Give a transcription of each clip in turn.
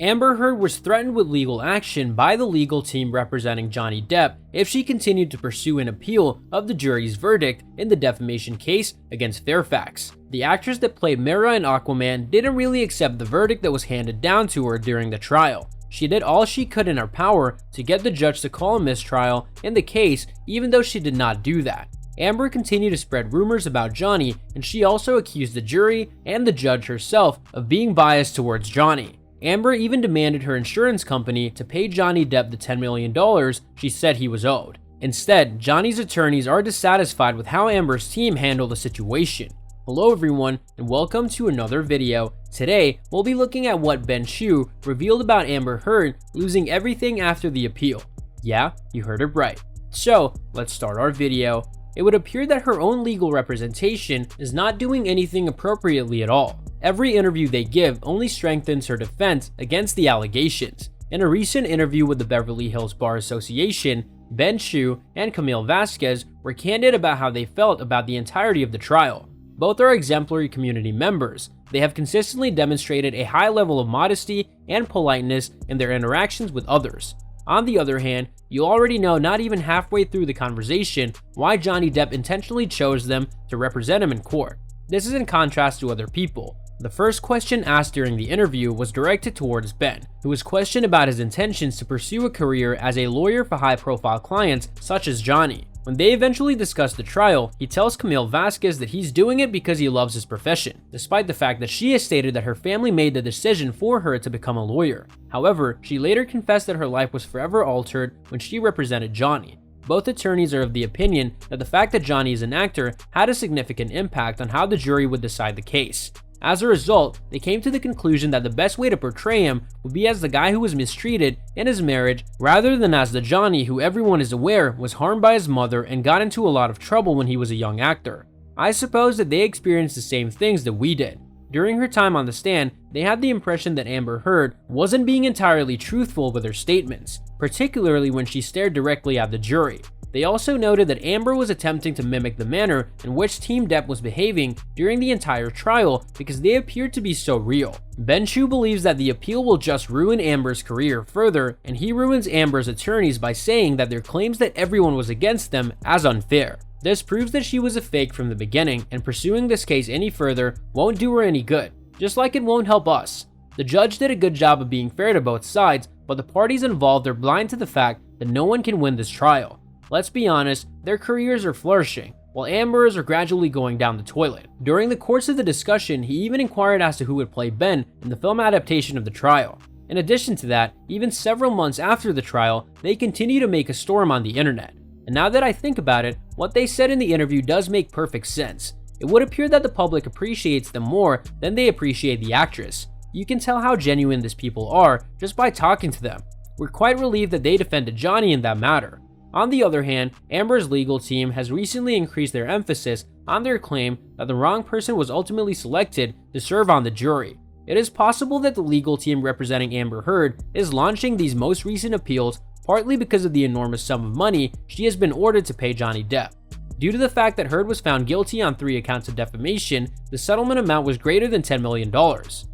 Amber Heard was threatened with legal action by the legal team representing Johnny Depp if she continued to pursue an appeal of the jury's verdict in the defamation case against Fairfax. The actress that played Mera in Aquaman didn't really accept the verdict that was handed down to her during the trial. She did all she could in her power to get the judge to call a mistrial in the case, even though she did not do that. Amber continued to spread rumors about Johnny, and she also accused the jury and the judge herself of being biased towards Johnny. Amber even demanded her insurance company to pay Johnny Depp the $10 million she said he was owed. Instead, Johnny's attorneys are dissatisfied with how Amber's team handled the situation. Hello everyone, and welcome to another video. Today, we'll be looking at what Ben Chew revealed about Amber Heard losing everything after the appeal. Yeah, you heard it right. So, let's start our video. It would appear that her own legal representation is not doing anything appropriately at all. Every interview they give only strengthens her defense against the allegations. In a recent interview with the Beverly Hills Bar Association, Ben Chew and Camille Vasquez were candid about how they felt about the entirety of the trial. Both are exemplary community members. They have consistently demonstrated a high level of modesty and politeness in their interactions with others. On the other hand, you already know not even halfway through the conversation why Johnny Depp intentionally chose them to represent him in court. This is in contrast to other people. The first question asked during the interview was directed towards Ben, who was questioned about his intentions to pursue a career as a lawyer for high-profile clients such as Johnny. When they eventually discuss the trial, he tells Camille Vasquez that he's doing it because he loves his profession, despite the fact that she has stated that her family made the decision for her to become a lawyer. However, she later confessed that her life was forever altered when she represented Johnny. Both attorneys are of the opinion that the fact that Johnny is an actor had a significant impact on how the jury would decide the case. As a result, they came to the conclusion that the best way to portray him would be as the guy who was mistreated in his marriage rather than as the Johnny who everyone is aware was harmed by his mother and got into a lot of trouble when he was a young actor. I suppose that they experienced the same things that we did. During her time on the stand, they had the impression that Amber Heard wasn't being entirely truthful with her statements, particularly when she stared directly at the jury. They also noted that Amber was attempting to mimic the manner in which Team Depp was behaving during the entire trial because they appeared to be so real. Ben Chew believes that the appeal will just ruin Amber's career further, and he ruins Amber's attorneys by saying that their claims that everyone was against them as unfair. This proves that she was a fake from the beginning, and pursuing this case any further won't do her any good, just like it won't help us. The judge did a good job of being fair to both sides, but the parties involved are blind to the fact that no one can win this trial. Let's be honest, their careers are flourishing, while Amber's are gradually going down the toilet. During the course of the discussion, he even inquired as to who would play Ben in the film adaptation of the trial. In addition to that, even several months after the trial, they continue to make a storm on the internet. And now that I think about it, what they said in the interview does make perfect sense. It would appear that the public appreciates them more than they appreciate the actress. You can tell how genuine these people are just by talking to them. We're quite relieved that they defended Johnny in that matter. On the other hand, Amber's legal team has recently increased their emphasis on their claim that the wrong person was ultimately selected to serve on the jury. It is possible that the legal team representing Amber Heard is launching these most recent appeals partly because of the enormous sum of money she has been ordered to pay Johnny Depp. Due to the fact that Heard was found guilty on 3 accounts of defamation, the settlement amount was greater than $10 million.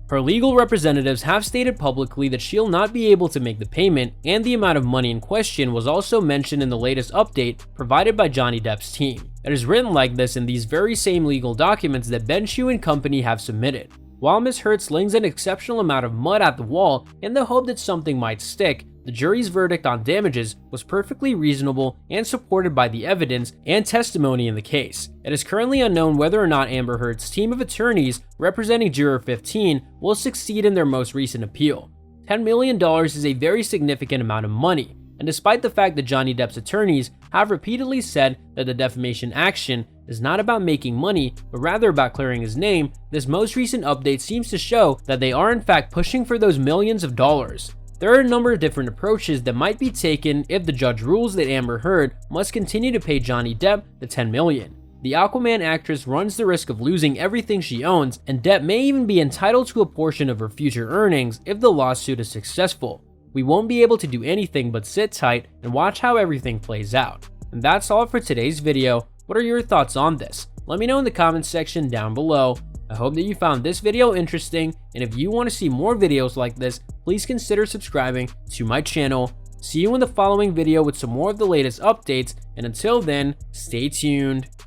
Her legal representatives have stated publicly that she'll not be able to make the payment, and the amount of money in question was also mentioned in the latest update provided by Johnny Depp's team. It is written like this in these very same legal documents that Ben Chew and company have submitted. While Ms. Heard slings an exceptional amount of mud at the wall in the hope that something might stick, the jury's verdict on damages was perfectly reasonable and supported by the evidence and testimony in the case. It is currently unknown whether or not Amber Heard's team of attorneys representing Juror 15 will succeed in their most recent appeal. $10 million is a very significant amount of money, and despite the fact that Johnny Depp's attorneys have repeatedly said that the defamation action is not about making money, but rather about clearing his name, this most recent update seems to show that they are in fact pushing for those millions of dollars. There are a number of different approaches that might be taken if the judge rules that Amber Heard must continue to pay Johnny Depp the $10 million. The Aquaman actress runs the risk of losing everything she owns, and Depp may even be entitled to a portion of her future earnings if the lawsuit is successful. We won't be able to do anything but sit tight and watch how everything plays out. And that's all for today's video. What are your thoughts on this? Let me know in the comments section down below. I hope that you found this video interesting, and if you want to see more videos like this, please consider subscribing to my channel. See you in the following video with some more of the latest updates, and until then, stay tuned.